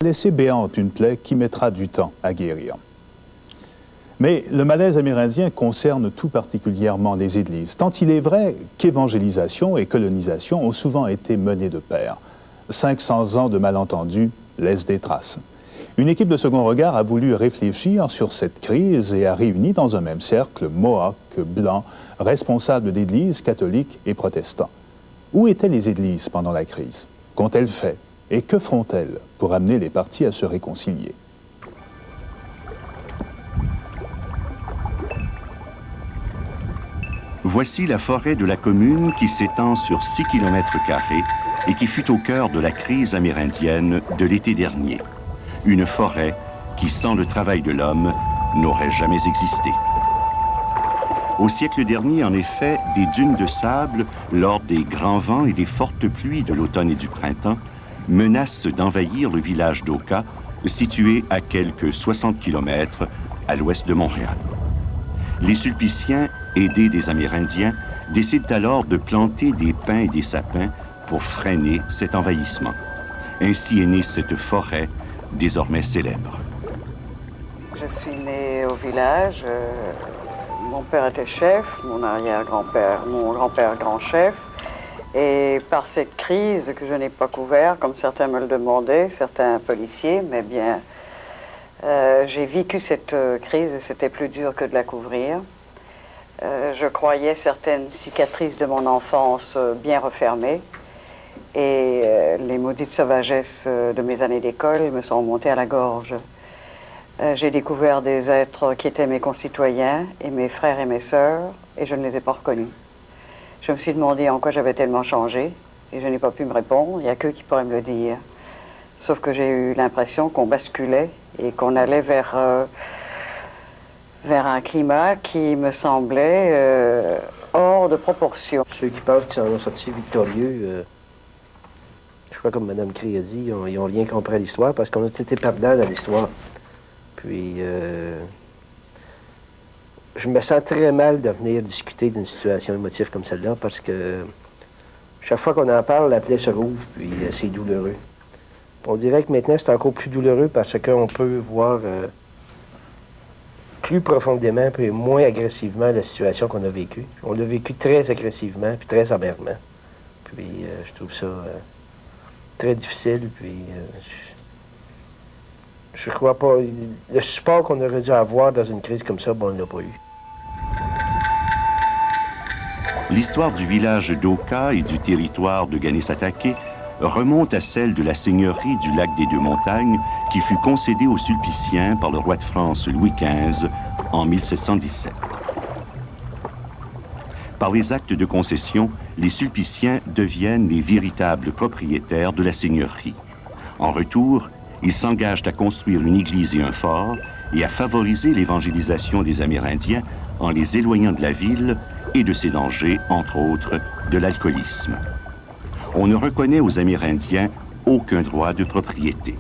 Laisser béante une plaie qui mettra du temps à guérir. Mais le malaise amérindien concerne tout particulièrement les églises, tant il est vrai qu'évangélisation et colonisation ont souvent été menées de pair. 500 ans de malentendus laissent des traces. Une équipe de Second Regard a voulu réfléchir sur cette crise et a réuni dans un même cercle Mohawks, Blancs, responsables d'églises catholiques et protestants. Où étaient les églises pendant la crise? Qu'ont-elles fait? Et que feront-elles pour amener les partis à se réconcilier? Voici la forêt de la commune qui s'étend sur 6 km² et qui fut au cœur de la crise amérindienne de l'été dernier. Une forêt qui, sans le travail de l'homme, n'aurait jamais existé. Au siècle dernier, en effet, des dunes de sable, lors des grands vents et des fortes pluies de l'automne et du printemps, menacent d'envahir le village d'Oka, situé à quelques 60 km à l'ouest de Montréal. Les Sulpiciens, aidés des Amérindiens, décident alors de planter des pins et des sapins pour freiner cet envahissement. Ainsi est née cette forêt, désormais célèbre. Je suis née au village. Mon père était chef, mon arrière-grand-père, mon grand-père grand chef. Et par cette crise que je n'ai pas couvert, comme certains me le demandaient, certains policiers, mais bien, j'ai vécu cette crise et c'était plus dur que de la couvrir. Je croyais certaines cicatrices de mon enfance bien refermées et les maudites sauvagesses de mes années d'école me sont montées à la gorge. J'ai découvert des êtres qui étaient mes concitoyens et mes frères et mes sœurs et je ne les ai pas reconnus. Je me suis demandé en quoi j'avais tellement changé et je n'ai pas pu me répondre, il n'y a qu'eux qui pourraient me le dire. Sauf que j'ai eu l'impression qu'on basculait et qu'on allait vers un climat qui me semblait hors de proportion. Ceux qui pensent qu'ils s'en sont sortis victorieux, je crois comme Mme Cree a dit, ils n'ont rien compris à l'histoire parce qu'on a été perdants dans l'histoire. Puis, je me sens très mal de venir discuter d'une situation émotive comme celle-là parce que chaque fois qu'on en parle, la plaie se rouvre, puis c'est douloureux. On dirait que maintenant, c'est encore plus douloureux parce qu'on peut voir plus profondément et moins agressivement la situation qu'on a vécue. On l'a vécu très agressivement puis très amèrement. Puis, je trouve ça très difficile, puis... je crois pas... Le support qu'on aurait dû avoir dans une crise comme ça, bon, on ne l'a pas eu. L'histoire du village d'Oka et du territoire de Kanesatake remonte à celle de la seigneurie du lac des Deux-Montagnes qui fut concédée aux Sulpiciens par le roi de France Louis XV en 1717. Par les actes de concession, les Sulpiciens deviennent les véritables propriétaires de la seigneurie. En retour, ils s'engagent à construire une église et un fort et à favoriser l'évangélisation des Amérindiens en les éloignant de la ville et de ses dangers, entre autres, de l'alcoolisme. On ne reconnaît aux Amérindiens aucun droit de propriété.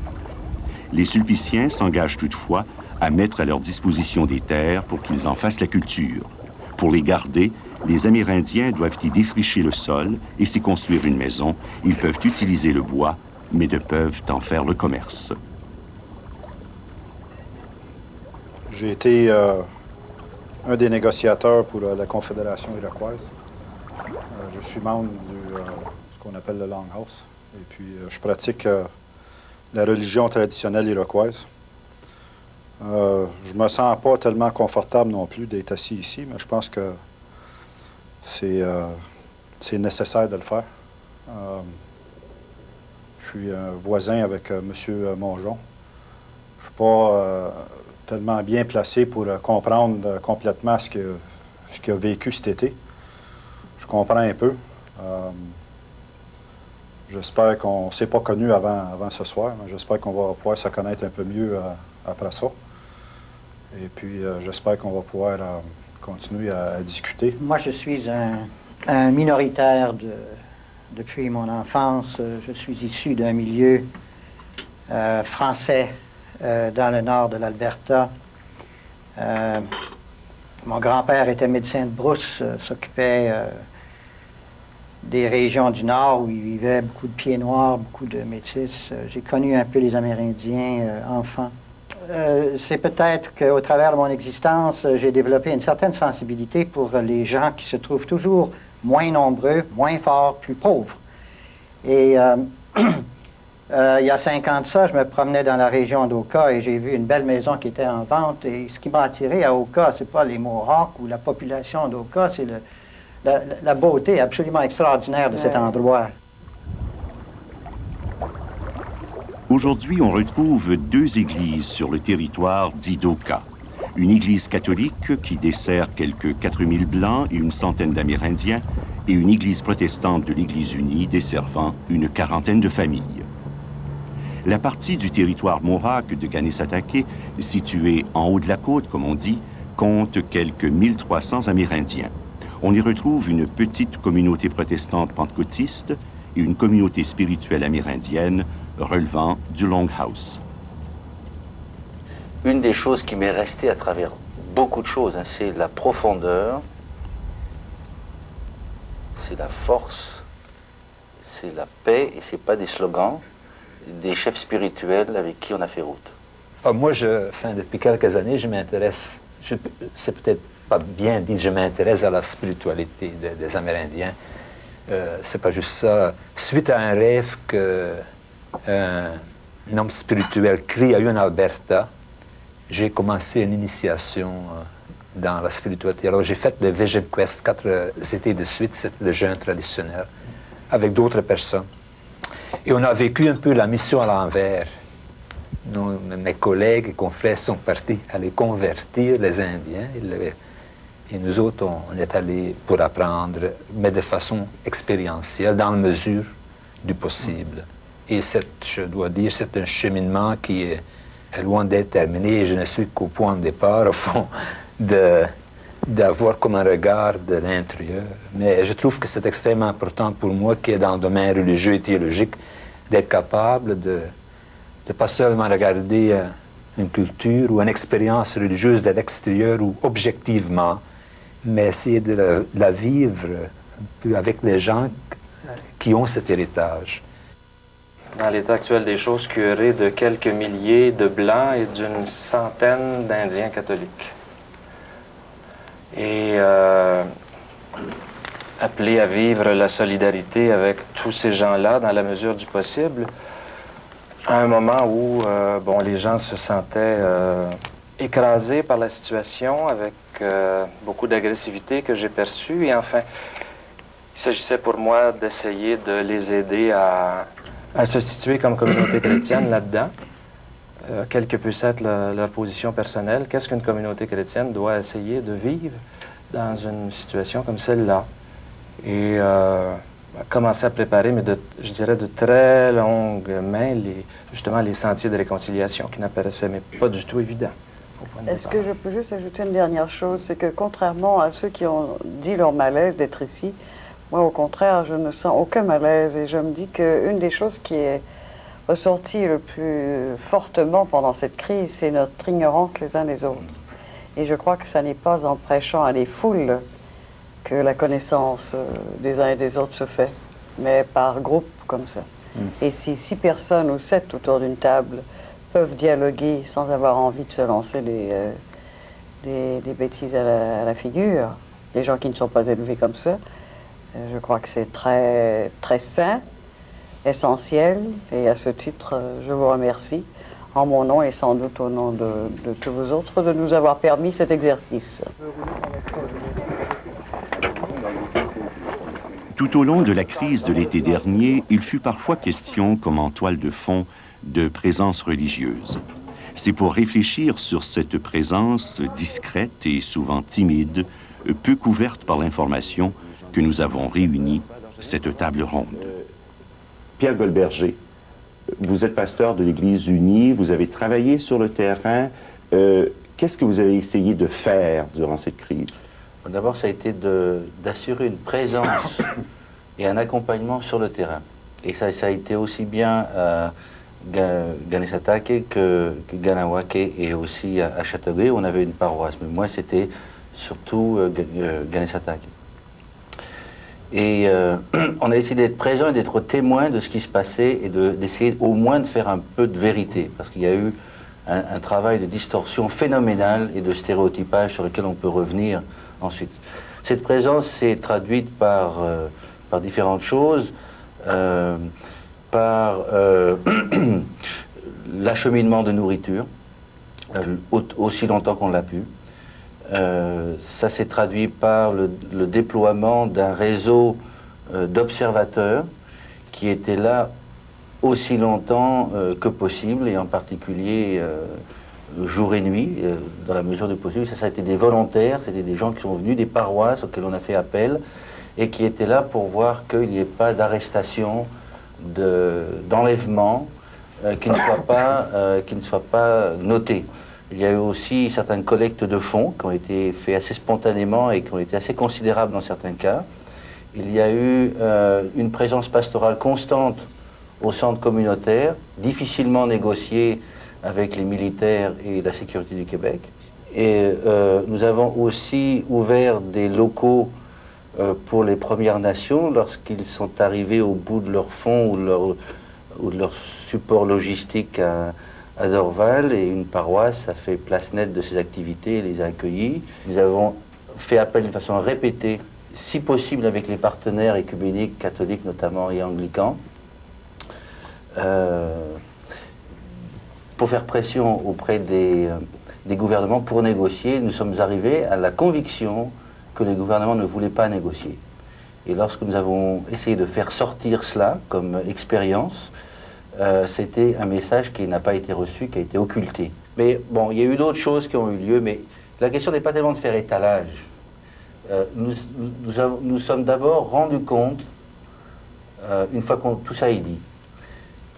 Les Sulpiciens s'engagent toutefois à mettre à leur disposition des terres pour qu'ils en fassent la culture. Pour les garder, les Amérindiens doivent y défricher le sol et s'y construire une maison. Ils peuvent utiliser le bois, mais ne peuvent en faire le commerce. J'ai été un des négociateurs pour la Confédération iroquoise. Je suis membre de ce qu'on appelle le Longhouse. Et puis, je pratique la religion traditionnelle iroquoise. Je me sens pas tellement confortable non plus d'être assis ici, mais je pense que c'est nécessaire de le faire. Je suis voisin avec M. Mongeon. Je ne suis pas tellement bien placé pour comprendre complètement ce qu'il a vécu cet été. Je comprends un peu. J'espère qu'on ne s'est pas connu avant ce soir, mais j'espère qu'on va pouvoir se connaître un peu mieux après ça. Et puis, j'espère qu'on va pouvoir continuer à discuter. Moi, je suis un minoritaire depuis mon enfance. Je suis issu d'un milieu français dans le nord de l'Alberta. Mon grand-père était médecin de brousse, s'occupait des régions du Nord où il vivait beaucoup de pieds noirs, beaucoup de métis. J'ai connu un peu les Amérindiens enfants. C'est peut-être qu'au travers de mon existence, j'ai développé une certaine sensibilité pour les gens qui se trouvent toujours moins nombreux, moins forts, plus pauvres. Et il y a 5 ans de ça, je me promenais dans la région d'Oka et j'ai vu une belle maison qui était en vente. Et ce qui m'a attiré à Oka, c'est pas les Mohawks ou la population d'Oka, c'est la beauté absolument extraordinaire de cet endroit. Aujourd'hui, on retrouve 2 églises sur le territoire dit d'Oka. Une église catholique qui dessert quelques 4000 Blancs et une centaine d'Amérindiens, et une église protestante de l'Église unie desservant une 40aine de familles. La partie du territoire Mohawk de Kanesatake, située en haut de la côte, comme on dit, compte quelques 1300 Amérindiens. On y retrouve une petite communauté protestante pentecôtiste et une communauté spirituelle amérindienne relevant du Longhouse. Une des choses qui m'est restée à travers beaucoup de choses, c'est la profondeur, c'est la force, c'est la paix, et c'est pas des slogans, des chefs spirituels avec qui on a fait route. Moi, depuis quelques années, je m'intéresse, c'est peut-être pas bien dit, je m'intéresse à la spiritualité des Amérindiens. C'est pas juste ça. Suite à un rêve qu'un homme spirituel crie a eu en Alberta, j'ai commencé une initiation dans la spiritualité. Alors j'ai fait le Vision Quest 4 étés de suite, c'est le jeûne traditionnel, avec d'autres personnes. Et on a vécu un peu la mission à l'envers. Mes collègues et confrères sont partis aller convertir les Indiens. Et nous autres, on est allés pour apprendre, mais de façon expérientielle, dans la mesure du possible. Et je dois dire, c'est un cheminement qui est loin d'être terminé. Et je ne suis qu'au point de départ, au fond, d'avoir comme un regard de l'intérieur. Mais je trouve que c'est extrêmement important pour moi, qui est dans le domaine religieux et théologique, d'être capable de pas seulement regarder une culture ou une expérience religieuse de l'extérieur ou objectivement, mais essayer de la vivre un peu avec les gens qui ont cet héritage. Dans l'état actuel des choses, curé de quelques milliers de Blancs et d'une centaine d'Indiens catholiques. Et appelé à vivre la solidarité avec tous ces gens-là dans la mesure du possible, à un moment où les gens se sentaient écrasés par la situation, avec beaucoup d'agressivité que j'ai perçue. Et enfin, il s'agissait pour moi d'essayer de les aider à se situer comme communauté chrétienne là-dedans, quelle que puisse être leur position personnelle. Qu'est-ce qu'une communauté chrétienne doit essayer de vivre dans une situation comme celle-là? Et commencer à préparer, mais je dirais de très longue main, justement les sentiers de réconciliation qui n'apparaissaient mais pas du tout évidents. Est-ce que je peux juste ajouter une dernière chose? C'est que contrairement à ceux qui ont dit leur malaise d'être ici, moi au contraire, je ne sens aucun malaise et je me dis qu'une des choses qui est ressortie le plus fortement pendant cette crise, c'est notre ignorance les uns des autres. Et je crois que ça n'est pas en prêchant à des foules que la connaissance des uns et des autres se fait, mais par groupe comme ça. Et si 6 personnes ou 7 autour d'une table peuvent dialoguer sans avoir envie de se lancer des bêtises à la figure, les gens qui ne sont pas élevés comme ça, je crois que c'est très, très sain, essentiel, et à ce titre, je vous remercie, en mon nom et sans doute au nom de tous vous autres, de nous avoir permis cet exercice. Tout au long de la crise de l'été dernier, il fut parfois question, comme en toile de fond, de présence religieuse. C'est pour réfléchir sur cette présence discrète et souvent timide, peu couverte par l'information, que nous avons réuni cette table ronde. Pierre Goldberger, vous êtes pasteur de l'Église unie, vous avez travaillé sur le terrain. Qu'est-ce que vous avez essayé de faire durant cette crise? D'abord, ça a été d'assurer une présence et un accompagnement sur le terrain. Et ça a été aussi bien à Kanesatake que Ganawake et aussi à Chateauguay, où on avait une paroisse. Mais moi, c'était surtout Kanesatake. Et on a essayé d'être présent et d'être témoin de ce qui se passait et d'essayer au moins de faire un peu de vérité, parce qu'il y a eu un travail de distorsion phénoménal et de stéréotypage sur lequel on peut revenir ensuite. Cette présence s'est traduite par différentes choses, par l'acheminement de nourriture, aussi longtemps qu'on l'a pu. Ça s'est traduit par le déploiement d'un réseau d'observateurs qui étaient là aussi longtemps que possible, et en particulier jour et nuit, dans la mesure du possible. Ça a été des volontaires, c'était des gens qui sont venus des paroisses auxquelles on a fait appel, et qui étaient là pour voir qu'il n'y ait pas d'arrestation, d'enlèvement, qui ne soit pas noté. Il y a eu aussi certaines collectes de fonds qui ont été faites assez spontanément et qui ont été assez considérables dans certains cas. Il y a eu une présence pastorale constante au centre communautaire, difficilement négociée avec les militaires et la sécurité du Québec. Et nous avons aussi ouvert des locaux pour les Premières Nations lorsqu'ils sont arrivés au bout de leurs fonds ou de leur support logistique à Dorval, et une paroisse a fait place nette de ces activités et les a accueillis. Nous avons fait appel d'une façon répétée, si possible avec les partenaires écuméniques, catholiques notamment et anglicans, pour faire pression auprès des gouvernements pour négocier. Nous sommes arrivés à la conviction que les gouvernements ne voulaient pas négocier. Et lorsque nous avons essayé de faire sortir cela comme expérience, c'était un message qui n'a pas été reçu, qui a été occulté. Mais bon, il y a eu d'autres choses qui ont eu lieu, mais la question n'est pas tellement de faire étalage. Nous sommes d'abord rendus compte, une fois que tout ça est dit,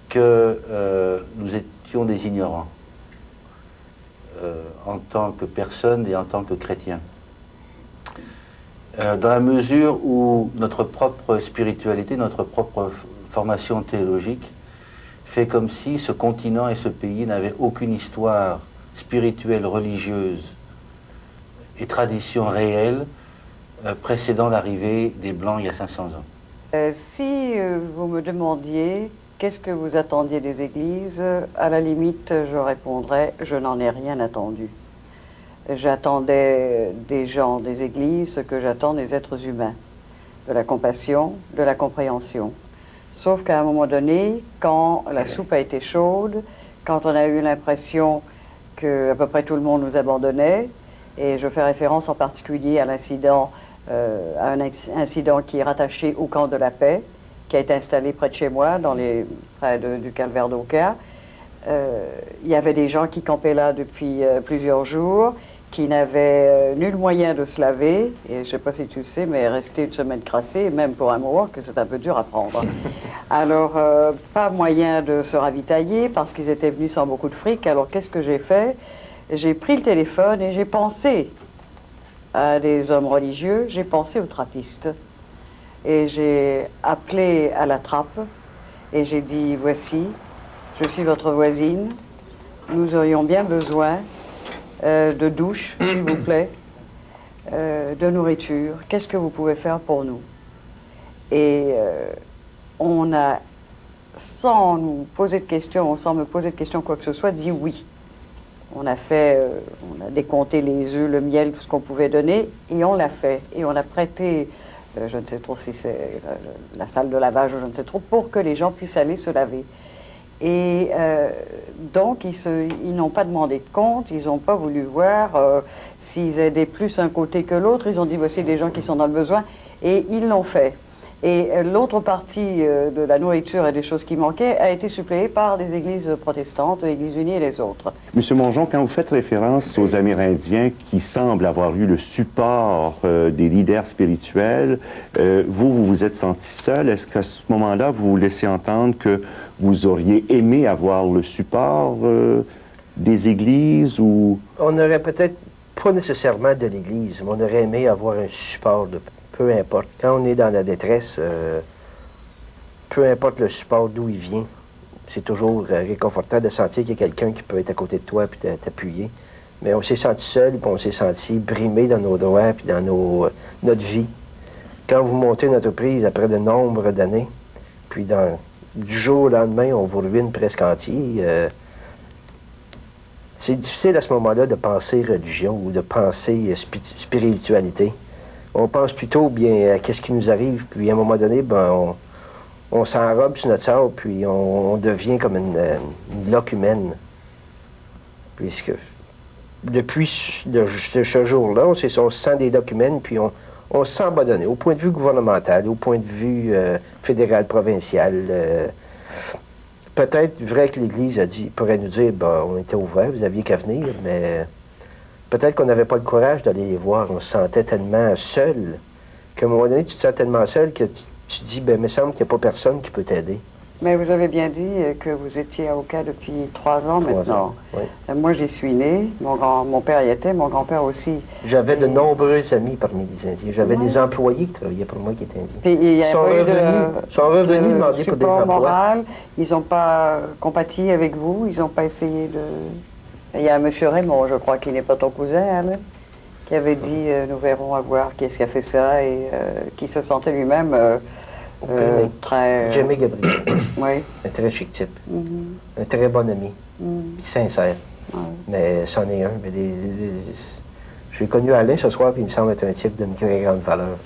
que nous étions des ignorants en tant que personnes et en tant que chrétiens. Dans la mesure où notre propre spiritualité, notre propre formation théologique fait comme si ce continent et ce pays n'avaient aucune histoire spirituelle, religieuse et tradition réelle précédant l'arrivée des Blancs il y a 500 ans. Si vous me demandiez qu'est-ce que vous attendiez des églises, à la limite, je répondrais « je n'en ai rien attendu ». J'attendais des gens, des églises, ce que j'attends des êtres humains, de la compassion, de la compréhension. Sauf qu'à un moment donné, quand la soupe a été chaude, quand on a eu l'impression qu'à peu près tout le monde nous abandonnait, et je fais référence en particulier à l'incident, à un incident qui est rattaché au camp de la paix, qui a été installé près de chez moi, près du calvaire d'Oka. Il y avait des gens qui campaient là depuis plusieurs jours, qui n'avaient nul moyen de se laver, et je ne sais pas si tu le sais, mais rester une semaine crassée, même pour un Mohawk, que c'est un peu dur à prendre. Alors, pas moyen de se ravitailler, parce qu'ils étaient venus sans beaucoup de fric. Alors, qu'est-ce que j'ai fait? J'ai pris le téléphone et j'ai pensé à des hommes religieux, j'ai pensé aux trappistes. Et j'ai appelé à la trappe, et j'ai dit, voici, je suis votre voisine, nous aurions bien besoin de douche, s'il vous plaît, de nourriture. Qu'est-ce que vous pouvez faire pour nous? Et on a, sans nous poser de questions, sans me poser de questions quoi que ce soit, dit oui. On a décompté les œufs, le miel, tout ce qu'on pouvait donner, et on l'a fait. Et on a prêté, je ne sais trop si c'est la salle de lavage, je ne sais trop, pour que les gens puissent aller se laver. Et donc, ils n'ont pas demandé de compte, ils n'ont pas voulu voir s'ils aidaient plus un côté que l'autre. Ils ont dit, voici des gens qui sont dans le besoin, et ils l'ont fait. Et l'autre partie de la nourriture et des choses qui manquaient a été suppléée par des églises protestantes, l'Église unie et les autres. Monsieur Mongeon, quand vous faites référence aux Amérindiens qui semblent avoir eu le support des leaders spirituels, vous vous êtes senti seul. Est-ce qu'à ce moment-là, vous vous laissez entendre que vous auriez aimé avoir le support des églises ou... On n'aurait peut-être pas nécessairement de l'Église, mais on aurait aimé avoir un support de... Peu importe. Quand on est dans la détresse, peu importe le support d'où il vient, c'est toujours réconfortant de sentir qu'il y a quelqu'un qui peut être à côté de toi et t'appuyer. Mais on s'est senti seul, puis on s'est senti brimé dans nos droits, puis dans notre vie. quand vous montez une entreprise après de nombreuses d'années, puis du jour au lendemain, on vous ruine presque entier, c'est difficile à ce moment-là de penser religion ou de penser spiritualité. On pense plutôt bien à qu'est-ce qui nous arrive, puis à un moment donné, ben, on s'enrobe sur notre sort, puis on devient comme une loque humaine. Puisque depuis ce jour-là, on se sent des loques humaines, puis on se sent abandonné au point de vue gouvernemental, au point de vue fédéral, provincial. Peut-être vrai que l'Église pourrait nous dire, ben, on était ouverts, vous aviez qu'à venir, mais peut-être qu'on n'avait pas le courage d'aller les voir. On se sentait tellement seul qu'à un moment donné, tu te sens tellement seul que tu te dis, ben, il me semble qu'il n'y a pas personne qui peut t'aider. Mais vous avez bien dit que vous étiez à Oka depuis 3 ans maintenant. Oui. Moi, j'y suis né. Mon père y était, mon grand-père aussi. J'avais de nombreux amis parmi les Indiens. J'avais des employés qui travaillaient pour moi qui étaient Indiens. Puis, il y a Ils sont revenus demander pour des emplois. Moral. Ils n'ont pas compati avec vous. Ils n'ont pas essayé de... Il y a M. Raymond, je crois, qui n'est pas ton cousin, Alain, qui avait dit nous verrons à voir qui est-ce qui a fait ça et qui se sentait lui-même... très... Jamie Gabriel. Oui. Un très chic type. Un très bon ami. Puis sincère. Mais c'en est un. Mais j'ai connu Alain ce soir, puis il me semble être un type d'une très grande valeur.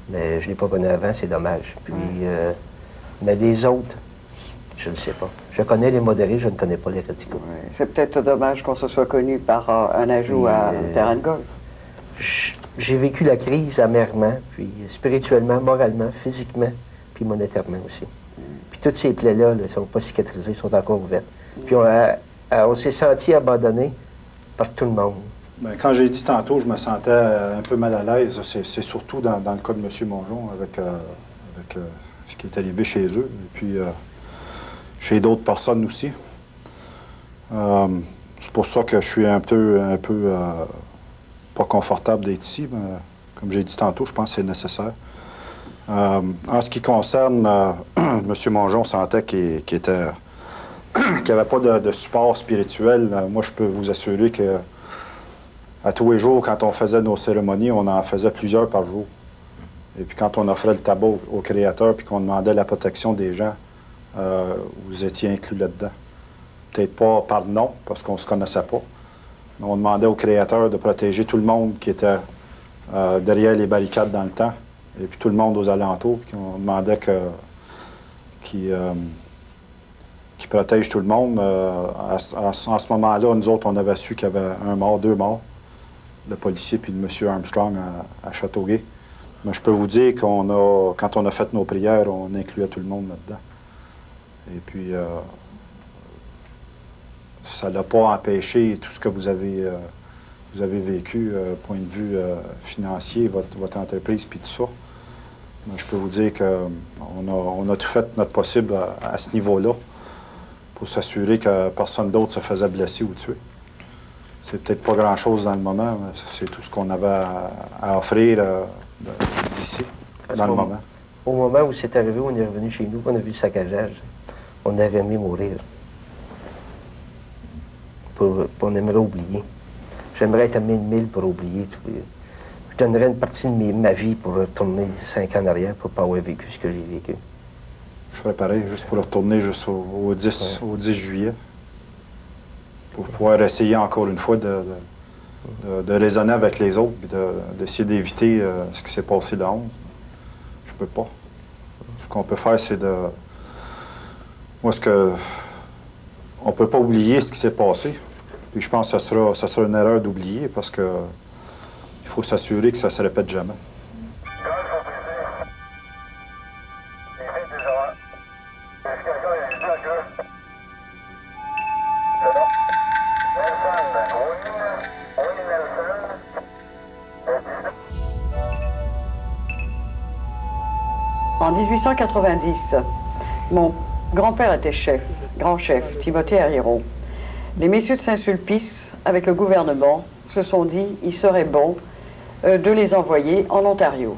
Mais je ne l'ai pas connu avant, c'est dommage. Puis, mais les autres, je ne sais pas. Je connais les modérés, je ne connais pas les radicaux. C'est peut-être dommage qu'on se soit connu par un ajout à terrain de golf. J'ai vécu la crise amèrement, puis spirituellement, moralement, physiquement, puis monétairement aussi. Puis toutes ces plaies-là ne sont pas cicatrisées, sont encore ouvertes. Puis on s'est senti abandonné par tout le monde. Bien, quand j'ai dit tantôt, je me sentais un peu mal à l'aise. C'est surtout dans le cas de M. Mongeon, avec ce qui est arrivé chez eux, et puis chez d'autres personnes aussi. C'est pour ça que je suis un peu pas confortable d'être ici, mais comme j'ai dit tantôt, je pense que c'est nécessaire. En ce qui concerne M. Mongeon, on sentait qu'il n'y avait pas de support spirituel. Moi, je peux vous assurer que à tous les jours, quand on faisait nos cérémonies, on en faisait plusieurs par jour. Et puis quand on offrait le tabac au Créateur puis qu'on demandait la protection des gens, vous étiez inclus là-dedans. Peut-être pas par nom, parce qu'on ne se connaissait pas. Mais on demandait au Créateur de protéger tout le monde qui était derrière les barricades dans le temps, et puis tout le monde aux alentours. Puis on demandait qu'il protège tout le monde. En ce moment-là, nous autres, on avait su qu'il y avait un mort, 2 morts, le policier puis le monsieur Armstrong à Châteauguay. Mais je peux vous dire quand on a fait nos prières, on incluait tout le monde là-dedans. Et puis, ça n'a pas empêché tout ce que vous avez vécu, point de vue financier, votre entreprise, puis tout ça. Mais je peux vous dire qu'on a tout fait notre possible à ce niveau-là pour s'assurer que personne d'autre se faisait blesser ou tuer. C'est peut-être pas grand-chose dans le moment, mais c'est tout ce qu'on avait à offrir d'ici, dans le moment. Au moment où c'est arrivé, on est revenu chez nous, on a vu le saccagage, on aurait aimé mourir. On aimerait oublier. J'aimerais être à 1000 pour oublier. Je donnerais une partie de ma vie pour retourner 5 ans en arrière pour ne pas avoir vécu ce que j'ai vécu. Je ferais pareil, juste pour retourner au 10 juillet. Pour pouvoir essayer encore une fois de raisonner avec les autres et d'essayer d'éviter ce qui s'est passé le 11. Je peux pas. Ce qu'on peut faire, c'est de... Moi, on peut pas oublier ce qui s'est passé. Puis je pense que ça sera une erreur d'oublier parce que il faut s'assurer que ça se répète jamais. En 1890, mon grand-père était grand chef, Timothée Hariron. Les messieurs de Saint-Sulpice, avec le gouvernement, se sont dit qu'il serait bon de les envoyer en Ontario.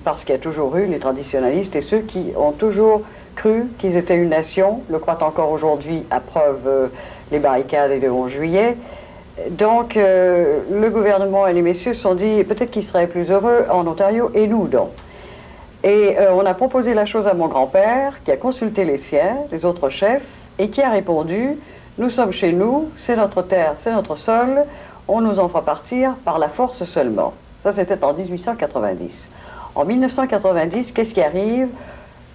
Parce qu'il y a toujours eu les traditionalistes et ceux qui ont toujours cru qu'ils étaient une nation, le croient encore aujourd'hui, à preuve les barricades et le 11 juillet, Donc, le gouvernement et les messieurs se sont dit peut-être qu'ils seraient plus heureux en Ontario, et nous donc. Et on a proposé la chose à mon grand-père, qui a consulté les siens, les autres chefs, et qui a répondu nous sommes chez nous, c'est notre terre, c'est notre sol, on nous en fera partir par la force seulement. Ça, c'était en 1890. En 1990, qu'est-ce qui arrive?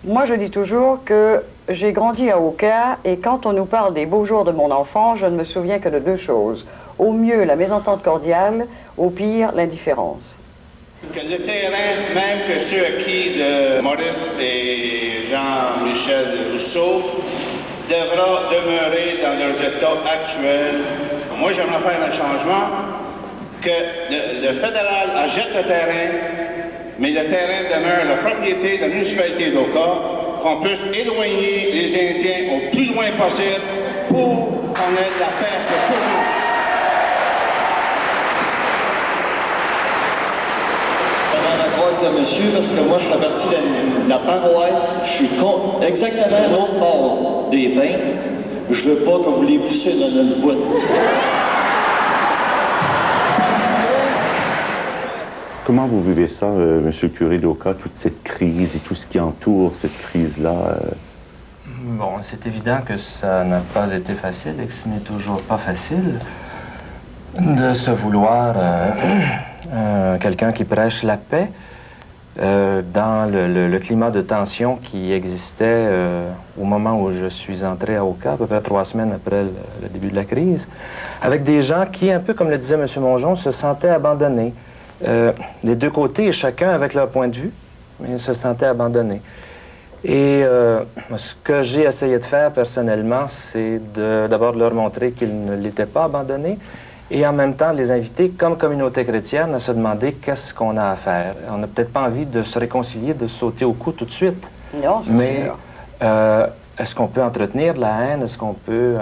Moi, je dis toujours que j'ai grandi à Oka, et quand on nous parle des beaux jours de mon enfant, je ne me souviens que de deux choses. Au mieux, la mésentente cordiale, au pire, l'indifférence. Que le terrain, même que ceux acquis de Maurice et Jean-Michel Rousseau, devra demeurer dans leurs états actuels. Moi, j'aimerais faire un changement, que le fédéral achète le terrain, mais le terrain demeure la propriété de la municipalité d'Oka, qu'on puisse éloigner les Indiens au plus loin possible pour qu'on ait de la paix pour tout le monde. Monsieur, parce que moi, je fais partie de la paroisse. Je suis exactement à l'autre bord des bains. Je veux pas que vous les poussiez dans une boîte. Comment vous vivez ça, Monsieur le curé d'Oka, toute cette crise et tout ce qui entoure cette crise-là? Bon, c'est évident que ça n'a pas été facile et que ce n'est toujours pas facile de se vouloir quelqu'un qui prêche la paix. Dans le climat de tension qui existait au moment où je suis entré à Oka, à peu près 3 semaines après le début de la crise, avec des gens qui, un peu comme le disait M. Mongeon, se sentaient abandonnés. Des deux côtés, chacun avec leur point de vue, mais se sentaient abandonnés. Et ce que j'ai essayé de faire personnellement, c'est d'abord de leur montrer qu'ils ne l'étaient pas abandonnés, et en même temps les inviter, comme communauté chrétienne, à se demander qu'est-ce qu'on a à faire. On n'a peut-être pas envie de se réconcilier, de sauter au cou tout de suite. Non, c'est mais sûr. Est-ce qu'on peut entretenir de la haine? Est-ce qu'on peut...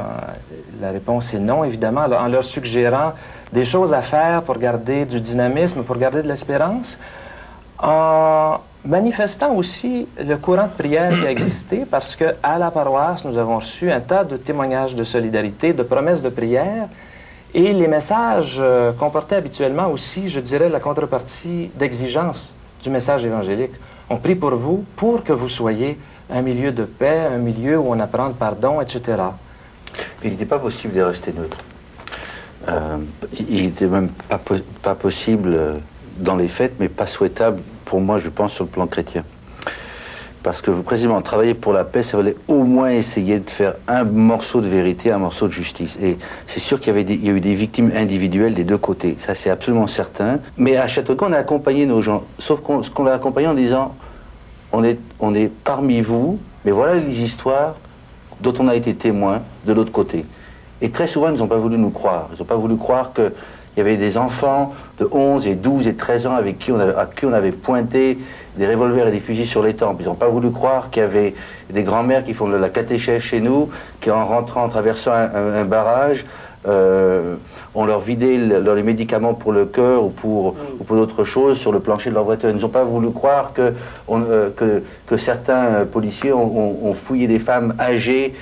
la réponse est non, évidemment, en leur suggérant des choses à faire pour garder du dynamisme, pour garder de l'espérance, en manifestant aussi le courant de prière qui a existé, parce qu'à la paroisse, nous avons reçu un tas de témoignages de solidarité, de promesses de prière. Et les messages comportaient habituellement aussi, je dirais, la contrepartie d'exigence du message évangélique. On prie pour vous, pour que vous soyez un milieu de paix, un milieu où on apprend le pardon, etc. Il n'était pas possible de rester neutre. Il n'était même pas possible dans les faits, mais pas souhaitable pour moi, je pense, sur le plan chrétien. Parce que précisément, travailler pour la paix, ça voulait au moins essayer de faire un morceau de vérité, un morceau de justice. Et c'est sûr qu'il y a eu des victimes individuelles des deux côtés. Ça, c'est absolument certain. Mais à Châteauguay, on a accompagné nos gens. Sauf qu'on l'a accompagné en disant, on est parmi vous, mais voilà les histoires dont on a été témoin de l'autre côté. Et très souvent, ils n'ont pas voulu nous croire. Ils n'ont pas voulu croire qu'il y avait des enfants de 11 et 12 et 13 ans à qui on avait pointé des revolvers et des fusils sur les tempes. Ils n'ont pas voulu croire qu'il y avait des grands-mères qui font de la catéchèse chez nous, qui en rentrant, en traversant un barrage, on leur vidait les médicaments pour le cœur ou pour d'autres choses sur le plancher de leur voiture. Ils n'ont pas voulu croire que certains policiers ont fouillé des femmes âgées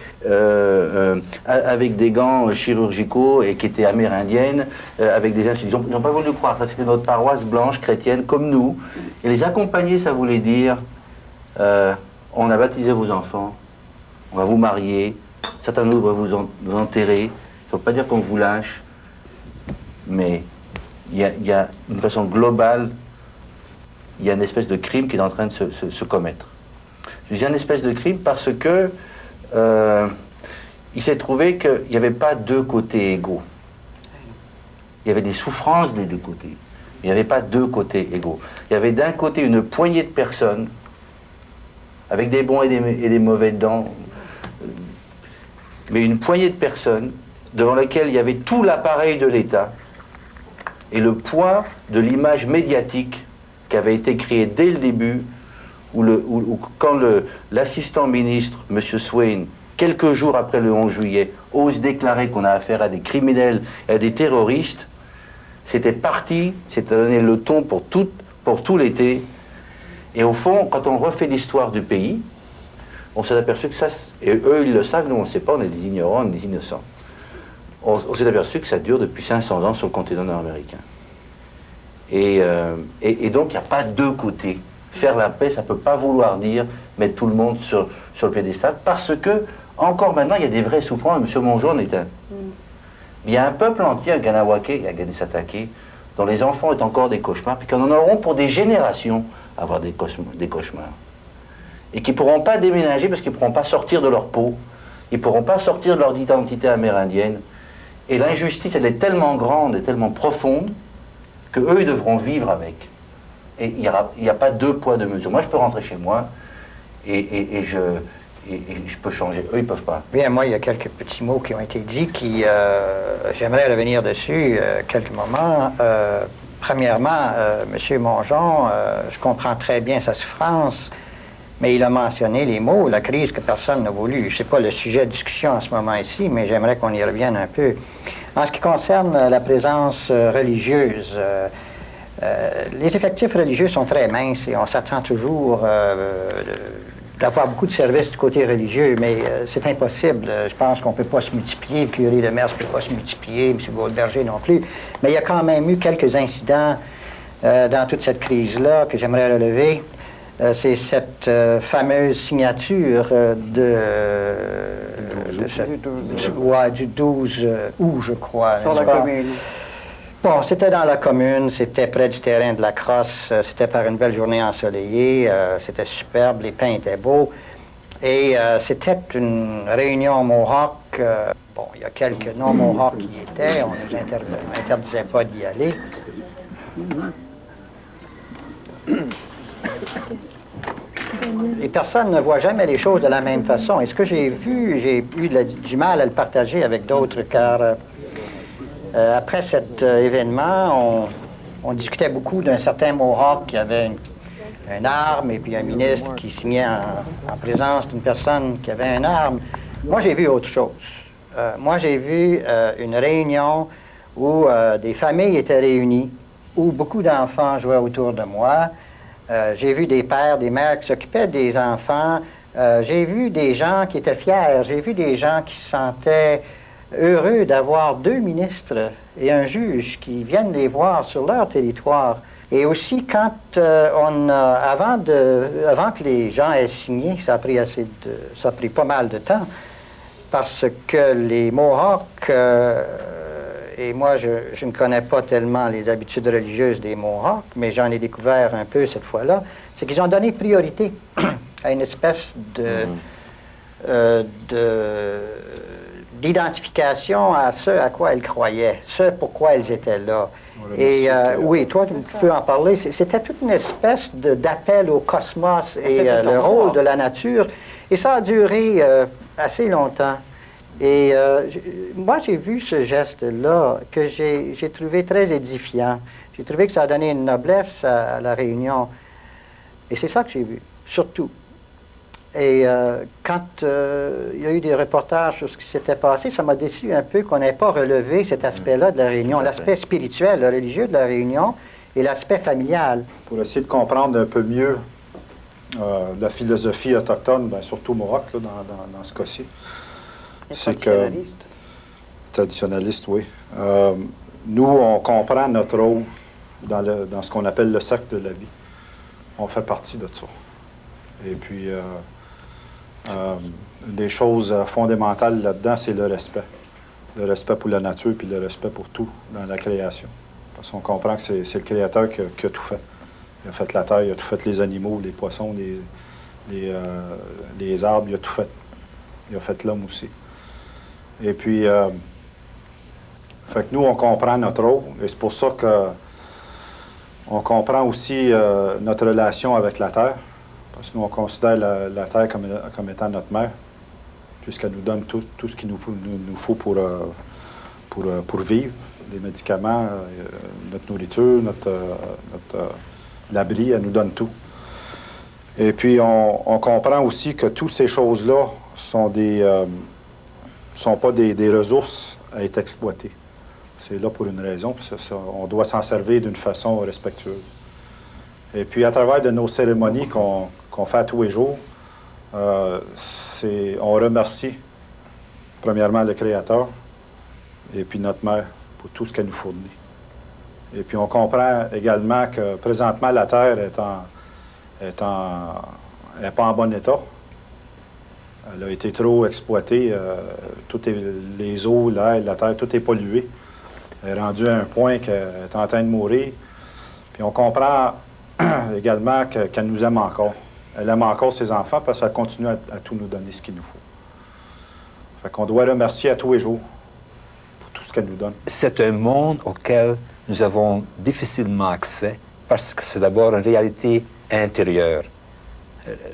avec des gants chirurgicaux et qui étaient amérindiennes, avec des institutions. Ils n'ont pas voulu croire. Ça, c'était notre paroisse blanche chrétienne comme nous. Et les accompagner, ça voulait dire on a baptisé vos enfants, on va vous marier, certains d'entre vous vont vous enterrer. Ça ne veut pas dire qu'on vous lâche, mais il y a d'une façon globale, il y a une espèce de crime qui est en train de se commettre. Je dis une espèce de crime parce que il s'est trouvé qu'il n'y avait pas deux côtés égaux. Il y avait des souffrances des deux côtés. Il n'y avait pas deux côtés égaux. Il y avait d'un côté une poignée de personnes, avec des bons et des mauvais dedans, mais une poignée de personnes devant laquelle il y avait tout l'appareil de l'État et le poids de l'image médiatique qui avait été créée dès le début, où quand l'assistant ministre, M. Swain, quelques jours après le 11 juillet, ose déclarer qu'on a affaire à des criminels et à des terroristes, c'était parti, c'était donné le ton pour tout l'été. Et au fond, quand on refait l'histoire du pays, on s'est aperçu que ça, et eux ils le savent, nous on ne sait pas, on est des ignorants, on est des innocents. on s'est aperçu que ça dure depuis 500 ans sur le continent nord-américain. Et donc, il n'y a pas deux côtés. Faire la paix, ça ne peut pas vouloir dire mettre tout le monde sur le piédestal, parce que, encore maintenant, il y a des vraies souffrances. M. Mongeau en est un. Il y a un peuple entier à Ganawake et à Kanesatake dont les enfants ont encore des cauchemars, puis qu'on en auront pour des générations à avoir des cauchemars. Et qui ne pourront pas déménager parce qu'ils ne pourront pas sortir de leur peau, ils ne pourront pas sortir de leur identité amérindienne. Et l'injustice, elle est tellement grande et tellement profonde qu'eux, ils devront vivre avec. Et il n'y a pas deux poids, deux mesures. Moi, je peux rentrer chez moi et je peux changer. Eux, ils ne peuvent pas. Bien, moi, il y a quelques petits mots qui ont été dits qui... j'aimerais revenir dessus quelques moments. Premièrement, M. Mongeon, je comprends très bien sa souffrance, mais il a mentionné les mots, la crise que personne n'a voulu. Ce n'est pas le sujet de discussion en ce moment ici, mais j'aimerais qu'on y revienne un peu. En ce qui concerne la présence religieuse, les effectifs religieux sont très minces et on s'attend toujours d'avoir beaucoup de services du côté religieux, mais c'est impossible. Je pense qu'on ne peut pas se multiplier. Le curé de Mers ne peut pas se multiplier, M. Goldberger non plus. Mais il y a quand même eu quelques incidents dans toute cette crise-là que j'aimerais relever. C'est cette fameuse signature du 12 août, je crois. Sur la commune. Bon, c'était dans la commune, c'était près du terrain de la Crosse, c'était par une belle journée ensoleillée, c'était superbe, les pins étaient beaux. Et c'était une réunion Mohawk. Bon, il y a quelques non-Mohawks qui y étaient, on ne nous interdisait pas d'y aller. Les personnes ne voient jamais les choses de la même façon. Et ce que j'ai vu, j'ai eu du mal à le partager avec d'autres, car après cet événement, on discutait beaucoup d'un certain Mohawk qui avait une arme, et puis un ministre qui signait en présence d'une personne qui avait une arme. Moi, j'ai vu autre chose. Moi, j'ai vu une réunion où des familles étaient réunies, où beaucoup d'enfants jouaient autour de moi. J'ai vu des pères, des mères qui s'occupaient des enfants. J'ai vu des gens qui étaient fiers. J'ai vu des gens qui se sentaient heureux d'avoir deux ministres et un juge qui viennent les voir sur leur territoire. Et aussi, quand avant que les gens aient signé, ça a pris pas mal de temps, parce que les Mohawks, et moi, je ne connais pas tellement les habitudes religieuses des Mohawks, mais j'en ai découvert un peu cette fois-là, c'est qu'ils ont donné priorité à une espèce d'identification à ce à quoi ils croyaient, ce pourquoi ils étaient là. Et oui, toi, tu peux en parler. C'était toute une espèce d'appel au cosmos et le rôle de la nature. Et ça a duré assez longtemps. Et moi, j'ai vu ce geste-là que j'ai trouvé très édifiant. J'ai trouvé que ça a donné une noblesse à la réunion. Et c'est ça que j'ai vu, surtout. Et quand il y a eu des reportages sur ce qui s'était passé, ça m'a déçu un peu qu'on n'ait pas relevé cet aspect-là de la réunion, l'aspect spirituel, le religieux de la réunion et l'aspect familial. Pour essayer de comprendre un peu mieux la philosophie autochtone, bien, surtout Mohawk, là, dans ce cas-ci. C'est que... Traditionnaliste, oui. Nous, on comprend notre rôle dans ce qu'on appelle le cercle de la vie. On fait partie de ça. Et puis, une des choses fondamentales là-dedans, c'est le respect. Le respect pour la nature, puis le respect pour tout dans la création. Parce qu'on comprend que c'est le Créateur qui a tout fait. Il a fait la terre, il a tout fait les animaux, les poissons, les arbres, il a tout fait. Il a fait l'homme aussi. Et puis, fait que nous, on comprend notre rôle, et c'est pour ça que on comprend aussi notre relation avec la terre, parce que nous, on considère la terre comme étant notre mère, puisqu'elle nous donne tout ce qu'il nous faut pour vivre, les médicaments, notre nourriture, l'abri, elle nous donne tout. Et puis, on comprend aussi que toutes ces choses-là sont pas des ressources à être exploitées. C'est là pour une raison, puis on doit s'en servir d'une façon respectueuse. Et puis, à travers de nos cérémonies qu'on fait à tous les jours, on remercie, premièrement, le Créateur, et puis notre mère pour tout ce qu'elle nous fournit. Et puis on comprend également que présentement la terre est pas en bon état. Elle a été trop exploitée. Les eaux, l'air, la terre, tout est pollué. Elle est rendue à un point qu'elle est en train de mourir. Puis on comprend également qu'elle nous aime encore. Elle aime encore ses enfants parce qu'elle continue à tout nous donner ce qu'il nous faut. Fait qu'on doit remercier à tous les jours pour tout ce qu'elle nous donne. C'est un monde auquel nous avons difficilement accès parce que c'est d'abord une réalité intérieure.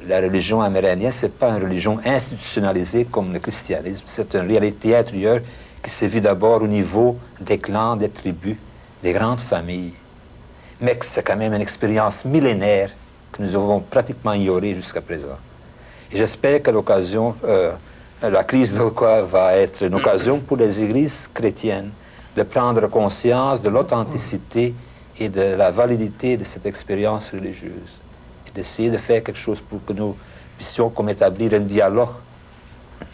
La religion amérindienne, ce n'est pas une religion institutionnalisée comme le christianisme, c'est une réalité intérieure qui se vit d'abord au niveau des clans, des tribus, des grandes familles. Mais c'est quand même une expérience millénaire que nous avons pratiquement ignorée jusqu'à présent. Et j'espère que l'occasion, la crise d'Oka va être une occasion pour les églises chrétiennes de prendre conscience de l'authenticité et de la validité de cette expérience religieuse. Et d'essayer de faire quelque chose pour que nous puissions comme établir un dialogue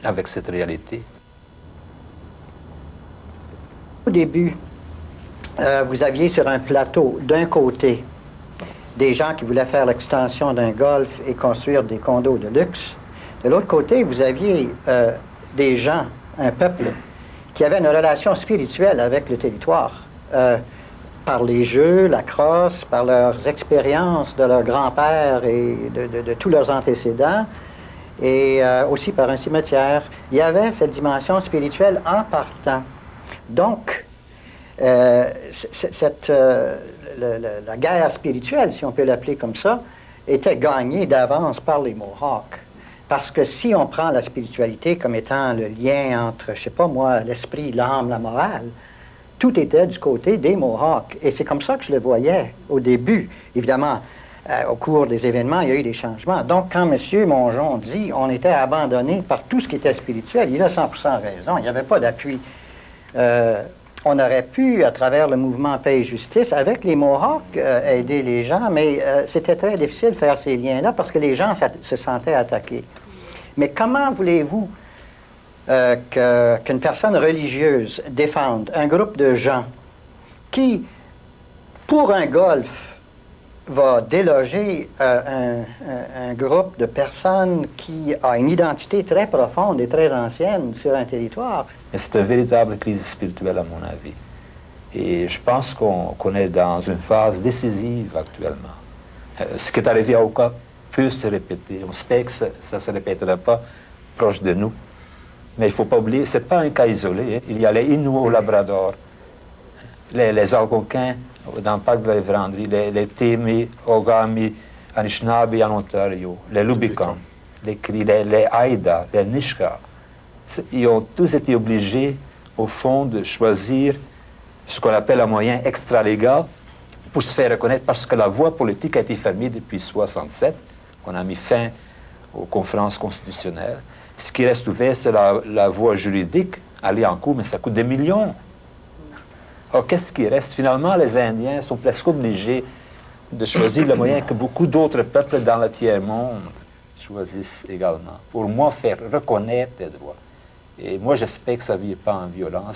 avec cette réalité. Au début, vous aviez sur un plateau, d'un côté, des gens qui voulaient faire l'extension d'un golf et construire des condos de luxe. De l'autre côté, vous aviez des gens, un peuple, qui avaient une relation spirituelle avec le territoire, par les jeux, la crosse, par leurs expériences de leurs grands-pères et de tous leurs antécédents, et aussi par un cimetière. Il y avait cette dimension spirituelle en partant. Donc, la guerre spirituelle, si on peut l'appeler comme ça, était gagnée d'avance par les Mohawks. Parce que si on prend la spiritualité comme étant le lien entre, je sais pas moi, l'esprit, l'âme, la morale, tout était du côté des Mohawks. Et c'est comme ça que je le voyais au début. Évidemment, au cours des événements, il y a eu des changements. Donc, quand M. Mongeon dit on était abandonné par tout ce qui était spirituel, il a 100% raison. Il n'y avait pas d'appui. On aurait pu, à travers le mouvement Paix et Justice, avec les Mohawks, aider les gens, mais c'était très difficile de faire ces liens-là parce que les gens se sentaient attaqués. Mais comment voulez-vous qu'une personne religieuse défende un groupe de gens qui, pour un golf, va déloger un groupe de personnes qui a une identité très profonde et très ancienne sur un territoire? Mais c'est une véritable crise spirituelle, à mon avis. Et je pense qu'on est dans une phase décisive actuellement. Ce qui est arrivé à Oka peut se répéter. On espère que ça ne se répétera pas proche de nous. Mais il ne faut pas oublier, ce n'est pas un cas isolé. Hein. Il y a les Inuits au Labrador, les Algonquins dans le parc de la Véranderie, les Témis, Ogami, Anishinaabe en Ontario, les Lubicon, les Cris, les Haïda, les Nisga'a. Ils ont tous été obligés, au fond, de choisir ce qu'on appelle un moyen extralégal pour se faire reconnaître, parce que la voie politique a été fermée depuis 1967. On a mis fin aux conférences constitutionnelles. Ce qui reste ouvert, c'est la voie juridique, aller en cours, mais ça coûte des millions. Alors, qu'est-ce qui reste? Finalement, les Indiens sont presque obligés de choisir le moyen que beaucoup d'autres peuples dans le tiers-monde choisissent également, pour moi faire reconnaître des droits. Et moi, j'espère que ça ne vit pas en violence.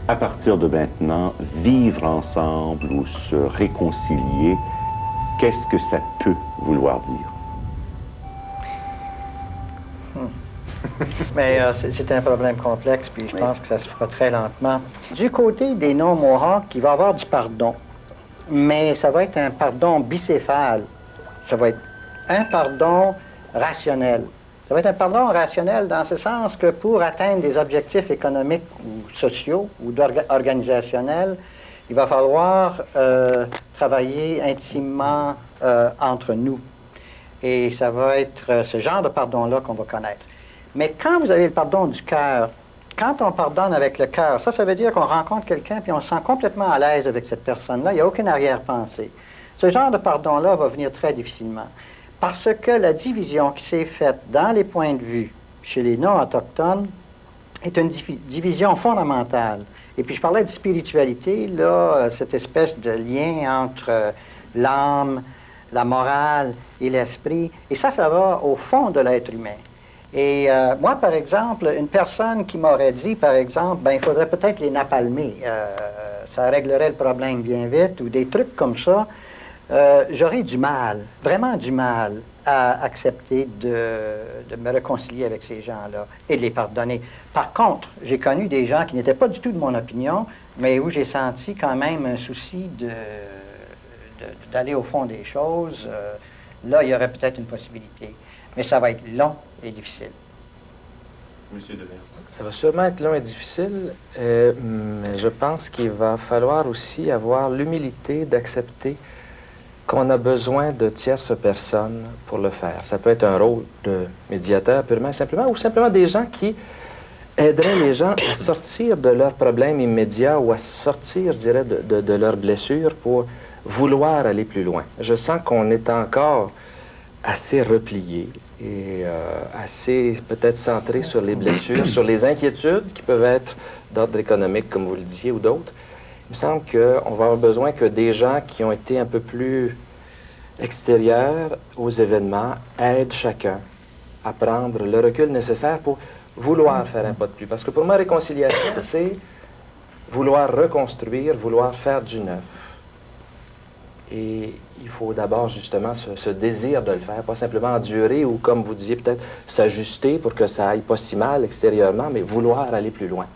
À partir de maintenant, vivre ensemble ou se réconcilier, qu'est-ce que ça peut vouloir dire? Mais c'est un problème complexe, puis je pense que ça se fera très lentement. Du côté des non-Mohawks, il va y avoir du pardon, mais ça va être un pardon bicéphale. Ça va être un pardon rationnel. Ça va être un pardon rationnel dans ce sens que pour atteindre des objectifs économiques ou sociaux ou organisationnels, il va falloir travailler intimement entre nous. Et ça va être ce genre de pardon-là qu'on va connaître. Mais quand vous avez le pardon du cœur, quand on pardonne avec le cœur, ça veut dire qu'on rencontre quelqu'un puis on se sent complètement à l'aise avec cette personne-là. Il n'y a aucune arrière-pensée. Ce genre de pardon-là va venir très difficilement. Parce que la division qui s'est faite dans les points de vue chez les non-autochtones est une division fondamentale. Et puis je parlais de spiritualité, là, cette espèce de lien entre l'âme, la morale et l'esprit. Et ça va au fond de l'être humain. Et moi, par exemple, une personne qui m'aurait dit, par exemple, ben, il faudrait peut-être les napalmer, ça réglerait le problème bien vite, ou des trucs comme ça, j'aurais du mal, vraiment du mal, à accepter de me réconcilier avec ces gens-là et de les pardonner. Par contre, j'ai connu des gens qui n'étaient pas du tout de mon opinion, mais où j'ai senti quand même un souci d'aller au fond des choses. Là, il y aurait peut-être une possibilité. Mais ça va être long et difficile. Monsieur Demers. Ça va sûrement être long et difficile, mais je pense qu'il va falloir aussi avoir l'humilité d'accepter qu'on a besoin de tierces personnes pour le faire. Ça peut être un rôle de médiateur purement et simplement, ou simplement des gens qui aideraient les gens à sortir de leurs problèmes immédiats ou à sortir, je dirais, de leurs blessures pour vouloir aller plus loin. Je sens qu'on est encore assez replié et assez peut-être centré sur les blessures, sur les inquiétudes qui peuvent être d'ordre économique, comme vous le disiez, ou d'autres. Il me semble qu'on va avoir besoin que des gens qui ont été un peu plus extérieurs aux événements aident chacun à prendre le recul nécessaire pour vouloir faire un pas de plus. Parce que pour moi, réconciliation, c'est vouloir reconstruire, vouloir faire du neuf. Et il faut d'abord justement ce désir de le faire, pas simplement endurer ou, comme vous disiez, peut-être s'ajuster pour que ça aille pas si mal extérieurement, mais vouloir aller plus loin.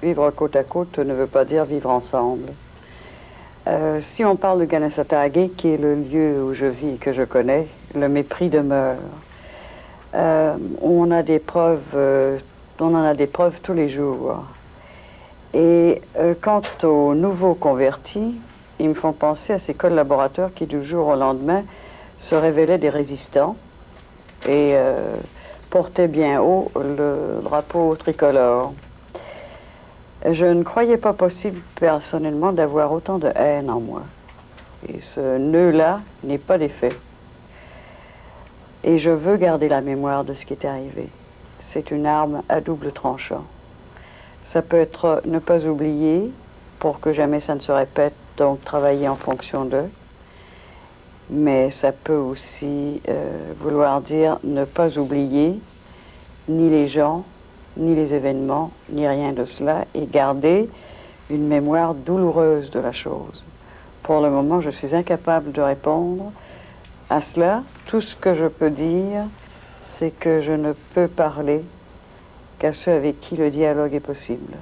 Vivre côte à côte ne veut pas dire vivre ensemble. Si on parle de Ganesatake, qui est le lieu où je vis et que je connais, le mépris demeure. On en a des preuves tous les jours. Et quant aux nouveaux convertis, ils me font penser à ces collaborateurs qui, du jour au lendemain, se révélaient des résistants et portaient bien haut le drapeau tricolore. Je ne croyais pas possible, personnellement, d'avoir autant de haine en moi. Et ce nœud-là n'est pas défait. Et je veux garder la mémoire de ce qui est arrivé. C'est une arme à double tranchant. Ça peut être ne pas oublier, pour que jamais ça ne se répète, donc travailler en fonction d'eux. Mais ça peut aussi vouloir dire ne pas oublier ni les gens, ni les événements, ni rien de cela, et garder une mémoire douloureuse de la chose. Pour le moment, je suis incapable de répondre à cela. Tout ce que je peux dire, c'est que je ne peux parler qu'à ceux avec qui le dialogue est possible.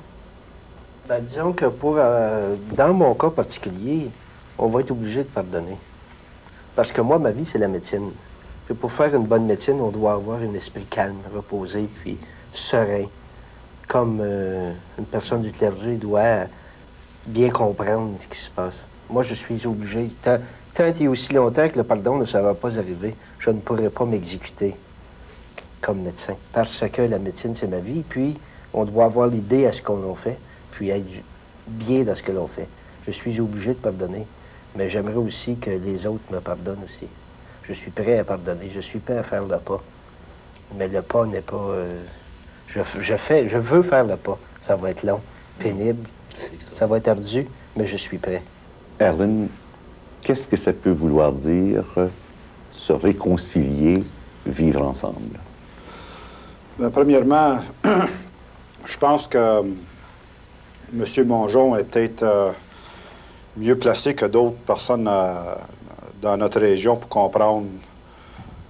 Ben, disons que dans mon cas particulier, on va être obligé de pardonner. Parce que moi, ma vie, c'est la médecine. Et pour faire une bonne médecine, on doit avoir un esprit calme, reposé, puis serein. Comme une personne du clergé doit bien comprendre ce qui se passe. Moi, je suis obligé, tant et aussi longtemps que le pardon ne va pas arriver, je ne pourrai pas m'exécuter comme médecin. Parce que la médecine, c'est ma vie, puis on doit avoir l'idée à ce qu'on en fait, puis être bien dans ce que l'on fait. Je suis obligé de pardonner, mais j'aimerais aussi que les autres me pardonnent aussi. Je suis prêt à pardonner, je suis prêt à faire le pas. Mais le pas n'est pas... je veux faire le pas. Ça va être long, pénible, ça va être ardu, mais je suis prêt. Erwin, qu'est-ce que ça peut vouloir dire, se réconcilier, vivre ensemble? Bien, premièrement, je pense que M. Mongeon est peut-être mieux placé que d'autres personnes dans notre région pour comprendre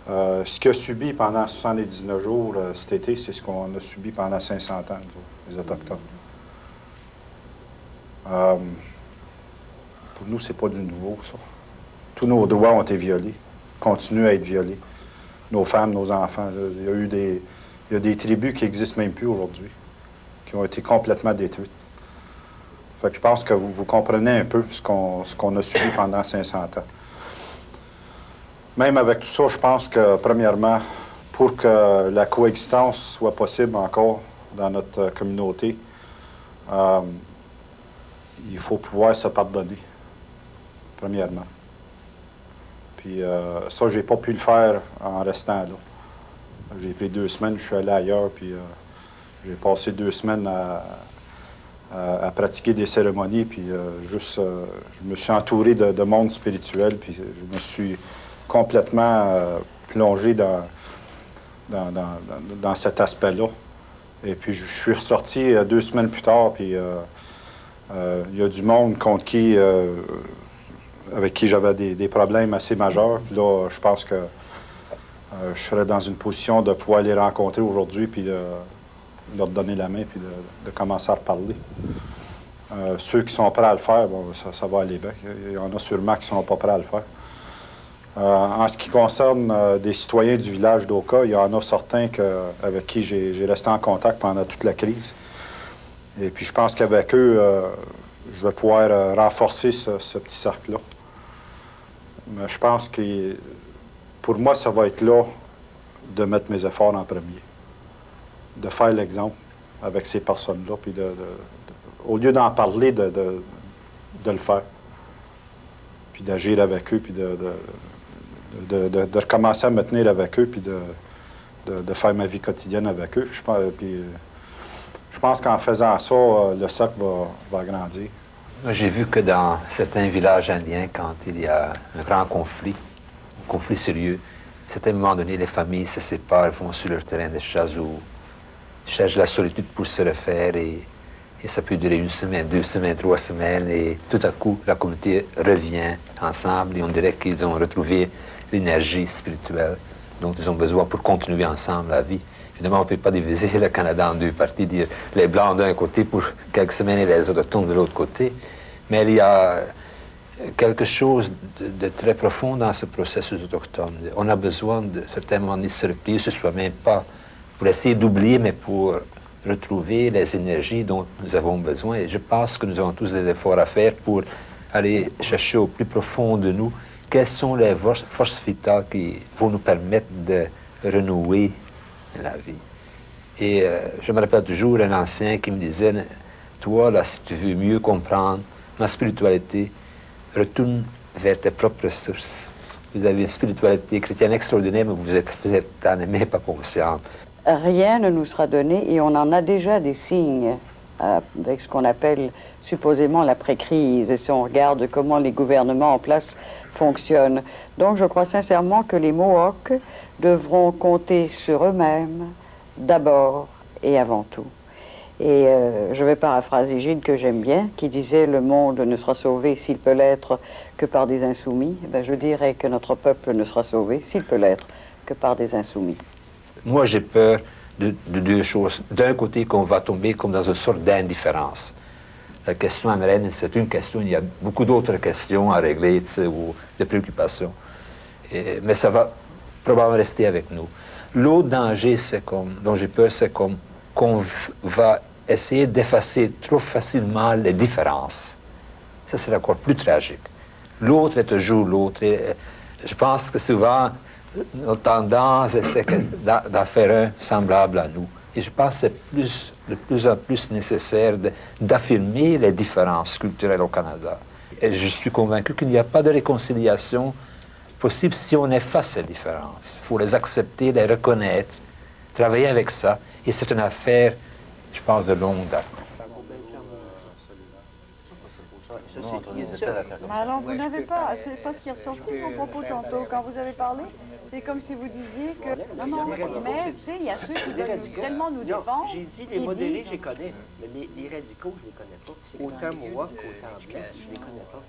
ce qu'il a subi pendant 79 jours cet été, c'est ce qu'on a subi pendant 500 ans, les Autochtones. Pour nous, c'est pas du nouveau, ça. Tous nos droits ont été violés, continuent à être violés. Nos femmes, nos enfants. Il y a des tribus qui n'existent même plus aujourd'hui, qui ont été complètement détruites. Fait que je pense que vous comprenez un peu ce qu'on a subi pendant 500 ans. Même avec tout ça, je pense que, premièrement, pour que la coexistence soit possible encore dans notre communauté, il faut pouvoir se pardonner, premièrement. Puis ça, j'ai pas pu le faire en restant là. J'ai pris 2 semaines, je suis allé ailleurs, puis j'ai passé 2 semaines à pratiquer des cérémonies, puis je me suis entouré de monde spirituel, puis je me suis complètement plongé dans cet aspect-là. Et puis je suis ressorti 2 semaines plus tard, puis il y a du monde avec qui j'avais des problèmes assez majeurs. Puis là, je pense que je serais dans une position de pouvoir les rencontrer aujourd'hui, puis leur donner la main, puis de commencer à reparler. Ceux qui sont prêts à le faire, bon, ça va aller bien. Il y en a sûrement qui ne sont pas prêts à le faire. En ce qui concerne des citoyens du village d'Oka, il y en a certains avec qui j'ai resté en contact pendant toute la crise. Et puis je pense qu'avec eux, je vais pouvoir renforcer ce petit cercle-là. Mais je pense que pour moi, ça va être là de mettre mes efforts en premier. De faire l'exemple avec ces personnes-là, puis au lieu d'en parler, de le faire. Puis d'agir avec eux, puis de recommencer à me tenir avec eux, puis de faire ma vie quotidienne avec eux. Je pense qu'en faisant ça, le cercle va agrandir. J'ai vu que dans certains villages indiens, quand il y a un grand conflit sérieux, à certains moments donné, les familles se séparent, vont sur leur terrain de chasse ou cherchent la solitude pour se refaire, et ça peut durer 1 semaine, 2 semaines, 3 semaines, et tout à coup, la communauté revient ensemble, et on dirait qu'ils ont retrouvé l'énergie spirituelle dont ils ont besoin pour continuer ensemble la vie. Évidemment, on ne peut pas diviser le Canada en 2 parties, dire les Blancs d'un côté pour quelques semaines et les Autochtones de l'autre côté. Mais il y a quelque chose de très profond dans ce processus autochtone. On a besoin de certainement de se replier sur soi-même, pas pour essayer d'oublier, mais pour retrouver les énergies dont nous avons besoin. Et je pense que nous avons tous des efforts à faire pour aller chercher au plus profond de nous quelles sont les forces vitales qui vont nous permettre de renouer la vie. Et je me rappelle toujours un ancien qui me disait, toi, là, si tu veux mieux comprendre ma spiritualité, retourne vers tes propres sources. Vous avez une spiritualité chrétienne extraordinaire, mais vous êtes en même pas consciente. Rien ne nous sera donné, et on en a déjà des signes avec ce qu'on appelle supposément l'après-crise, et si on regarde comment les gouvernements en place fonctionnent. Donc je crois sincèrement que les Mohawks devront compter sur eux-mêmes d'abord et avant tout. Et je vais paraphraser Gilles, que j'aime bien, qui disait « Le monde ne sera sauvé, s'il peut l'être, que par des insoumis ». Ben, je dirais que notre peuple ne sera sauvé, s'il peut l'être, que par des insoumis. Moi, j'ai peur de 2 choses. D'un côté, qu'on va tomber comme dans une sorte d'indifférence. La question amérindienne, c'est une question, il y a beaucoup d'autres questions à régler, ou des préoccupations. Mais ça va probablement rester avec nous. L'autre danger, dont j'ai peur, c'est qu'on va essayer d'effacer trop facilement les différences. Ça, c'est encore plus tragique. L'autre est toujours l'autre. Je pense que souvent, notre tendance, c'est d'en faire un semblable à nous. Et je pense que c'est de plus en plus nécessaire d'affirmer les différences culturelles au Canada. Et je suis convaincu qu'il n'y a pas de réconciliation possible si on efface ces différences. Il faut les accepter, les reconnaître, travailler avec ça. Et c'est une affaire, je pense, de longue date. Mais alors, vous n'avez pas, c'est pas ce qui est ressorti de vos propos tantôt. Quand vous avez parlé, c'est comme si vous disiez que... Non, mais tu sais, il y a ceux qui veulent tellement nous défendre. J'ai dit les modérés, je les connais, mais les radicaux, je les connais pas. Autant Mohawk qu'autant Blanc, je les connais pas.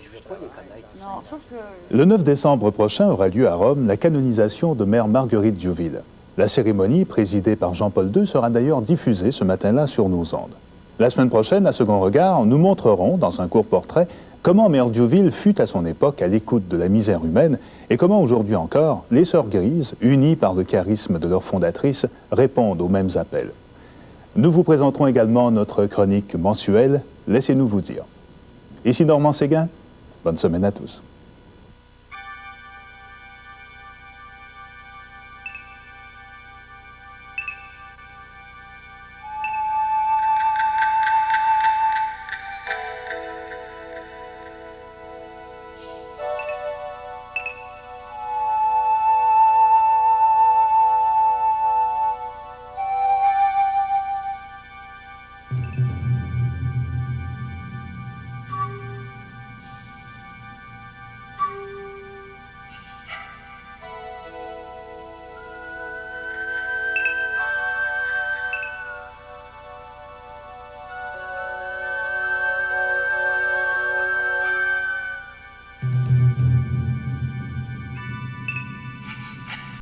Je ne veux pas les connaître. Non, sauf que... Le 9 décembre prochain aura lieu à Rome la canonisation de Mère Marguerite Diouville. La cérémonie, présidée par Jean-Paul II, sera d'ailleurs diffusée ce matin-là sur nos ondes. La semaine prochaine, à Second Regard, nous montrerons, dans un court portrait, comment Mère Diouville fut à son époque à l'écoute de la misère humaine et comment aujourd'hui encore, les Sœurs Grises, unies par le charisme de leur fondatrice, répondent aux mêmes appels. Nous vous présenterons également notre chronique mensuelle « Laissez-nous vous dire ». Ici Normand Séguin, bonne semaine à tous.